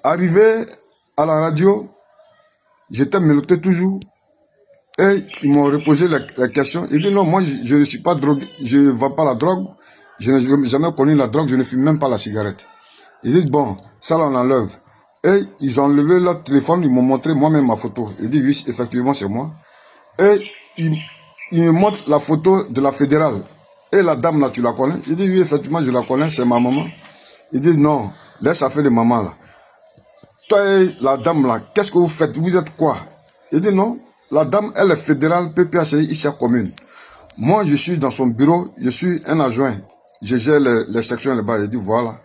Arrivé à la radio, j'étais menotté toujours. Et ils m'ont reposé la question. Ils disent non, moi je ne suis pas drogué, je ne vends pas la drogue, je n'ai jamais connu la drogue, je ne fume même pas la cigarette. Ils disent bon, ça là on enlève. Et ils ont enlevé leur téléphone, ils m'ont montré moi-même ma photo. Ils disent oui, effectivement c'est moi. Et ils me montrent la photo de la fédérale. Et la dame là, tu la connais? Il dit oui, effectivement je la connais, c'est ma maman. Ils disent non, laisse affaire de maman là. Toi et la dame là, qu'est-ce que vous faites? Vous êtes quoi? Il dit non. La dame, elle est fédérale, PPACI, ici à commune. Moi, je suis dans son bureau, je suis un adjoint. Je gère les sections là-bas. Il dit, voilà.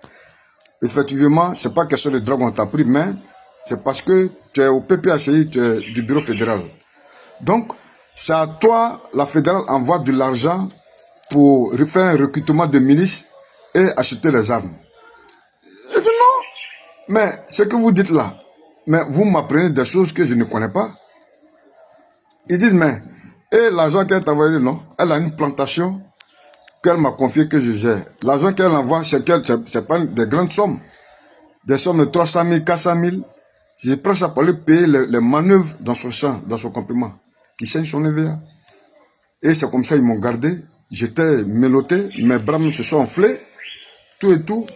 Effectivement, c'est pas question de drogue, on t'a pris, mais c'est parce que tu es au PPACI, tu es du bureau fédéral. Donc, c'est à toi, la fédérale envoie de l'argent pour refaire un recrutement de milices et acheter les armes. Il dit non. Mais ce que vous dites là, mais vous m'apprenez des choses que je ne connais pas. Ils disent, mais, et l'argent qu'elle t'a envoyé, non, elle a une plantation qu'elle m'a confiée que je gère. L'argent qu'elle envoie, c'est pas des grandes sommes. Des sommes de 300 000, 400 000. Je prends ça pour lui payer les manœuvres dans son champ, dans son campement, qui saigne son EVA. Et c'est comme ça, ils m'ont gardé. J'étais menotté, mes bras se sont enflés, tout et tout.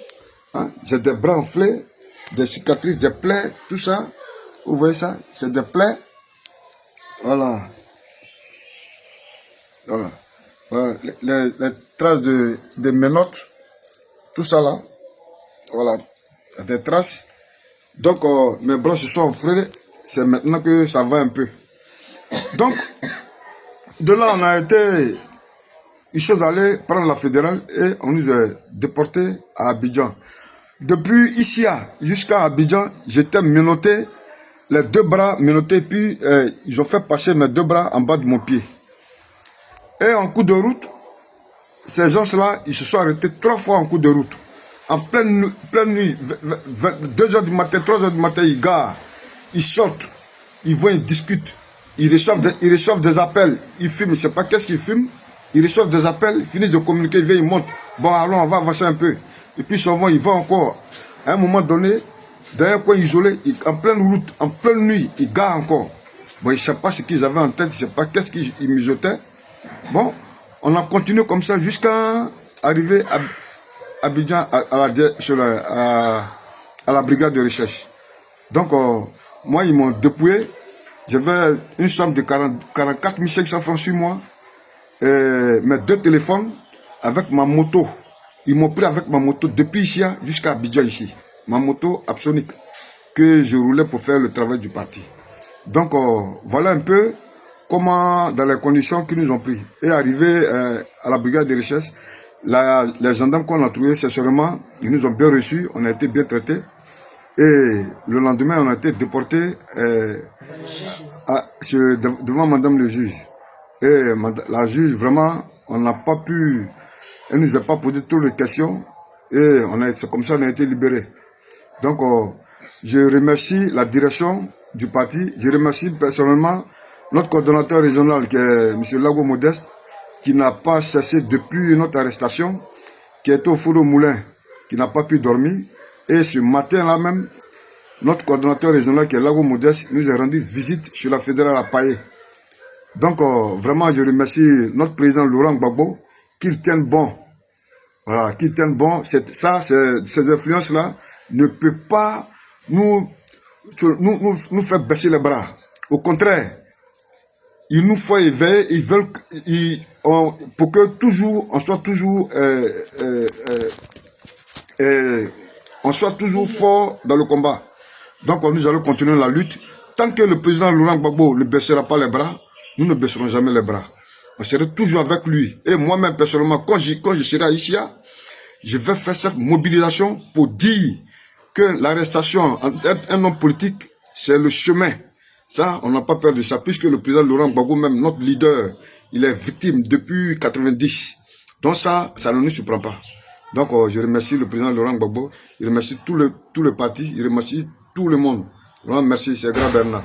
Hein? J'ai des bras enflés, des cicatrices, des plaies, tout ça. Vous voyez ça? C'est des plaies. Voilà. Voilà. Voilà. Les traces de menottes. Tout ça là. Voilà. Des traces. Donc, mes bras se sont enflés. C'est maintenant que ça va un peu. Donc, de là, on a été. Ils sont allés prendre la fédérale et on nous a déportés à Abidjan. Depuis ici jusqu'à Abidjan, j'étais menotté. Les deux bras menottés, puis ils ont fait passer mes deux bras en bas de mon pied. Et en coup de route, ces gens-là, ils se sont arrêtés 3 fois en coup de route. En pleine nuit 2 h du matin, 3 h du matin, ils garent, ils sortent, ils vont, ils discutent, ils reçoivent des appels, ils fument, je ne sais pas qu'est-ce qu'ils fument, ils reçoivent des appels, ils finissent de communiquer, ils viennent, ils montent. Bon, allons, on va avancer un peu. Et puis souvent, ils vont encore. À un moment donné, dans un coin isolé, en pleine route, en pleine nuit, ils garent encore. Bon, je ne sais pas ce qu'ils avaient en tête, je ne sais pas qu'est-ce qu'ils mijotaient. Bon, on a continué comme ça jusqu'à arriver à Abidjan, à la brigade de recherche. Donc, moi, ils m'ont dépouillé. J'avais une somme de 44 500 francs sur moi. Mes 2 téléphones avec ma moto. Ils m'ont pris avec ma moto depuis ici jusqu'à Abidjan ici. Ma moto Absolique que je roulais pour faire le travail du parti. Donc, voilà un peu comment, dans les conditions qu'ils nous ont pris. Et arrivé à la brigade de recherche, les gendarmes qu'on a trouvés, sincèrement, ils nous ont bien reçus, on a été bien traités. Et le lendemain, on a été déportés devant madame le juge. Et la juge, vraiment, on n'a pas pu, elle ne nous a pas posé toutes les questions. Et c'est comme ça qu'on a été libérés. Donc, je remercie la direction du parti. Je remercie personnellement notre coordonnateur régional, qui est M. Lago Modeste, qui n'a pas cessé depuis notre arrestation, qui est au four au moulin, qui n'a pas pu dormir. Et ce matin-là même, notre coordonnateur régional, qui est Lago Modeste, nous a rendu visite sur la fédérale à Paye. Donc, vraiment, je remercie notre président Laurent Gbagbo, qu'il tienne bon. Voilà, qu'il tienne bon. Ces influences-là ne peuvent pas nous faire baisser les bras. Au contraire, il nous faut éveiller, ils veulent, pour que toujours, on soit toujours fort dans le combat. Donc, nous allons continuer la lutte. Tant que le président Laurent Gbagbo ne baissera pas les bras, nous ne baisserons jamais les bras. On sera toujours avec lui. Et moi-même, personnellement, quand je serai ici, je vais faire cette mobilisation pour dire que l'arrestation d'un homme politique, c'est le chemin. Ça, on n'a pas peur de ça, puisque le président Laurent Gbagbo, même notre leader, il est victime depuis 90. Donc ça ne nous surprend pas. Donc je remercie le président Laurent Gbagbo, je remercie tout le parti, je remercie tout le monde. Vraiment merci, c'est grand Bernard.